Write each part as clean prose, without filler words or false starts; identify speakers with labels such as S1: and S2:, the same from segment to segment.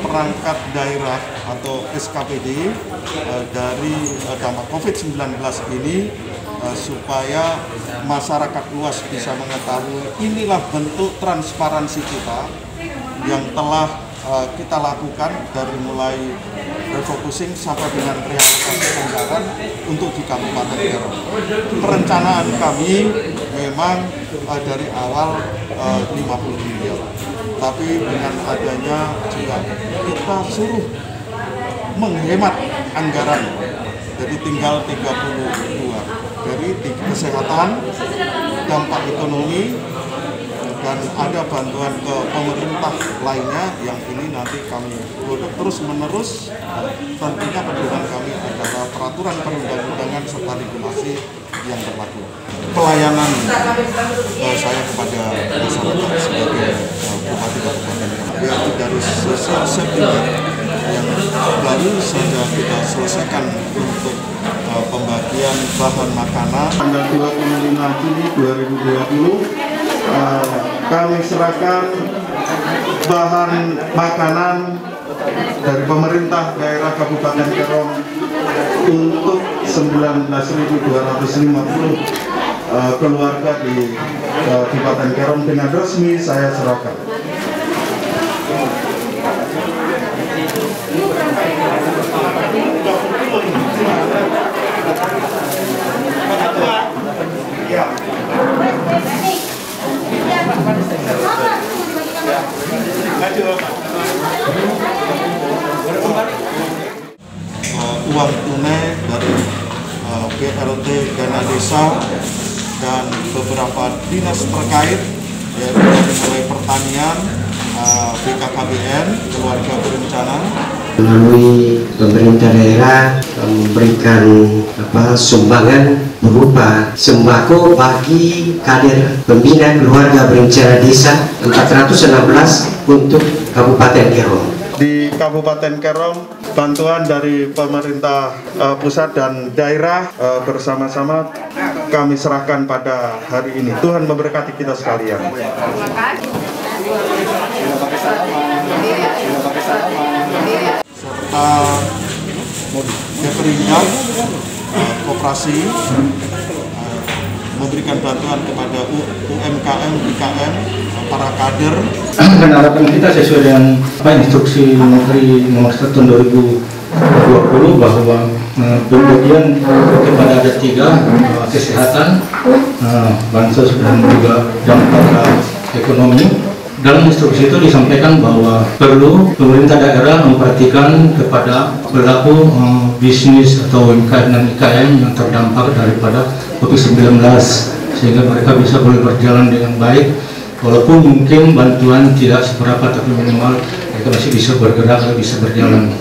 S1: Perangkat daerah atau SKPD dari dampak COVID-19 ini supaya masyarakat luas bisa mengetahui inilah bentuk transparansi kita yang telah kita lakukan dari mulai refocusing sampai dengan realokasi anggaran untuk di Kabupaten Kerom. Perencanaan kami memang dari awal 50 miliar. Tapi dengan adanya juga kita suruh menghemat anggaran, jadi tinggal 32 dari kesehatan, dampak ekonomi, dan ada bantuan ke pemerintah lainnya yang ini nanti kami godok terus menerus. Tentunya pedoman kami adalah peraturan perundang-undangan serta regulasi yang berlaku. Pelayanan saya kepada masyarakat sebagai Bupati Kabupaten Kerom, yaitu dari social safety net yang baru saja kita selesaikan untuk pembagian bahan makanan tanggal 25 Juni 2020. Kami serahkan bahan makanan dari pemerintah daerah Kabupaten Kerom untuk 19.250 keluarga di Kabupaten Kerom dengan resmi saya serahkan. Uang tunai dari BLT Dana Desa dan beberapa dinas terkait, yaitu dari mulai pertanian, BKKBN, keluarga berencana.
S2: Melalui pemerintah daerah memberikan sumbangan berupa sembako bagi kader pembina keluarga berencana desa 416 untuk Kabupaten Kerom.
S1: Di Kabupaten Kerom, bantuan dari pemerintah pusat dan daerah bersama-sama kami serahkan pada hari ini. Tuhan memberkati kita sekalian. Serta Keperindak, koperasi, memberikan bantuan kepada UMKM, IKM, para kader.
S3: Dan harapan kita sesuai dengan instruksi Menteri Nomor 1 Tahun 2020 bahwa pembagian kepada ada 3 kesehatan, bansos dan juga dampak ekonomi. Dalam instruksi itu disampaikan bahwa perlu pemerintah daerah memperhatikan kepada pelaku bisnis atau UMKM dan IKM yang terdampak daripada COVID-19 sehingga mereka bisa boleh berjalan dengan baik, walaupun mungkin bantuan tidak seberapa tapi minimal mereka masih bisa bergerak dan bisa berjalan.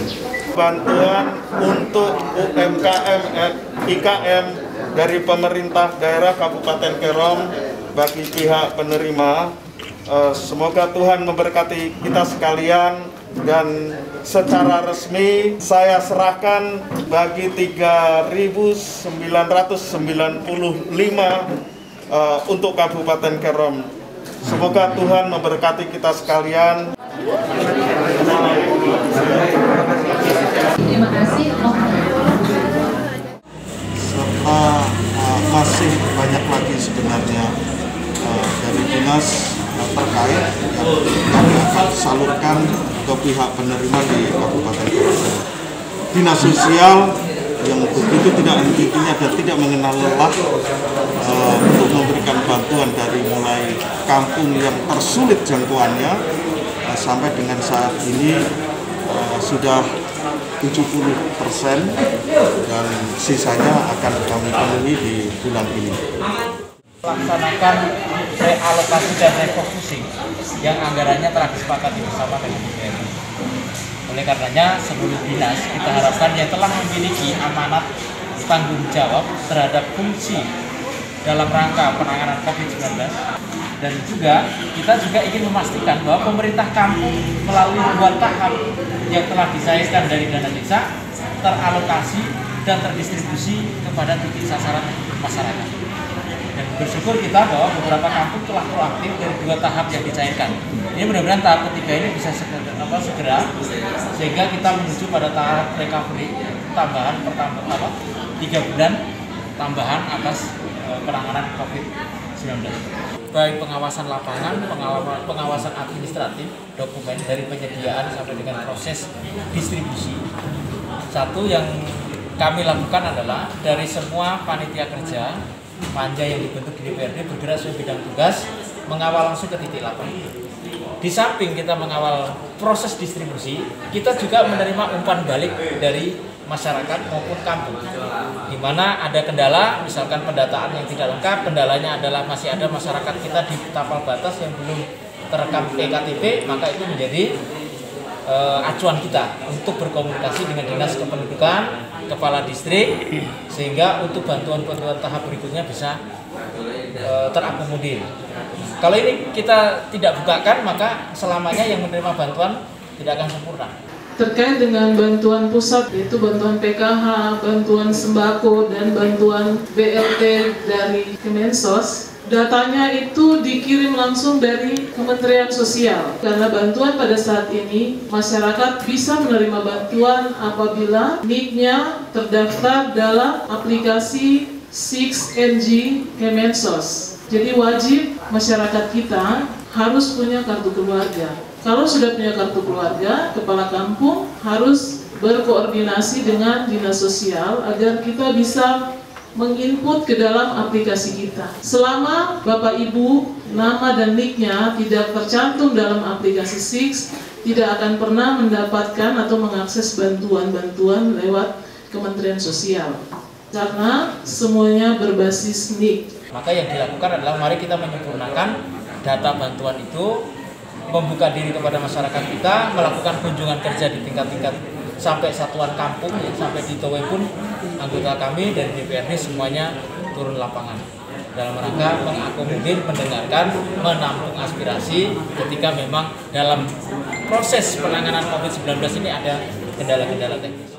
S1: Bantuan untuk UMKM dan IKM dari pemerintah daerah Kabupaten Kerom bagi pihak penerima. Semoga Tuhan memberkati kita sekalian, dan secara resmi saya serahkan bagi 3.995 untuk Kabupaten Kerom. Semoga Tuhan memberkati kita sekalian.
S4: Terima kasih.
S1: Serta masih banyak lagi sebenarnya dari dinas terkait yang kami akan salurkan ke pihak penerima di Kabupaten Kerom. Dinas sosial yang begitu tidak henti-hentinya dan tidak mengenal lelah untuk memberikan bantuan dari mulai kampung yang tersulit jangkauannya sampai dengan saat ini sudah 70% dan sisanya akan kami penuhi di bulan ini.
S4: Melaksanakan realokasi dan refocusing yang anggarannya telah disepakati bersama dengan DPRD. Oleh karenanya seluruh dinas kita harapkan yang telah memiliki amanat tanggung jawab terhadap fungsi dalam rangka penanganan COVID-19 dan juga kita juga ingin memastikan bahwa pemerintah kampung melalui 2 tahap yang telah dicairkan dari dana desa teralokasi dan terdistribusi kepada titik sasaran masyarakat. Dan bersyukur kita bahwa beberapa kampung telah proaktif dari 2 tahap yang dicairkan. Ini mudah-mudahan tahap ketiga ini bisa segera sehingga kita menuju pada tahap recovery tambahan 3 bulan tambahan atas penanganan COVID-19. Baik pengawasan lapangan, pengawasan administratif, dokumen dari penyediaan sampai dengan proses distribusi. Satu yang kami lakukan adalah dari semua panitia kerja panja yang dibentuk di DPRD bergerak sesuai bidang tugas, mengawal langsung ke titik lapangan. Di samping kita mengawal proses distribusi, kita juga menerima umpan balik dari masyarakat maupun kampung, di mana ada kendala, misalkan pendataan yang tidak lengkap. Kendalanya adalah masih ada masyarakat kita di tapal batas yang belum terekam ektp, maka itu menjadi acuan kita untuk berkomunikasi dengan dinas kependudukan, kepala distrik, sehingga untuk bantuan-bantuan tahap berikutnya bisa terakomodir. Kalau ini kita tidak bukakan, maka selamanya yang menerima bantuan tidak akan sempurna.
S5: Terkait dengan bantuan pusat, yaitu bantuan PKH, bantuan sembako, dan bantuan BLT dari Kemensos, datanya itu dikirim langsung dari Kementerian Sosial. Karena bantuan pada saat ini, masyarakat bisa menerima bantuan apabila NIK-nya terdaftar dalam aplikasi 6NG Kemensos. Jadi wajib masyarakat kita harus punya kartu keluarga. Kalau sudah punya kartu keluarga, kepala kampung harus berkoordinasi dengan dinas sosial agar kita bisa menginput ke dalam aplikasi kita. Selama Bapak Ibu nama dan NIK-nya tidak tercantum dalam aplikasi SIX, tidak akan pernah mendapatkan atau mengakses bantuan-bantuan lewat Kementerian Sosial. Karena semuanya berbasis NIK.
S4: Maka yang dilakukan adalah mari kita menyempurnakan data bantuan itu, membuka diri kepada masyarakat kita, melakukan kunjungan kerja di tingkat-tingkat sampai satuan kampung, ya, sampai di Towe pun anggota kami dari DPRD semuanya turun lapangan dalam rangka mengakomodir, mendengarkan, menampung aspirasi ketika memang dalam proses penanganan COVID-19 ini ada kendala-kendala teknis.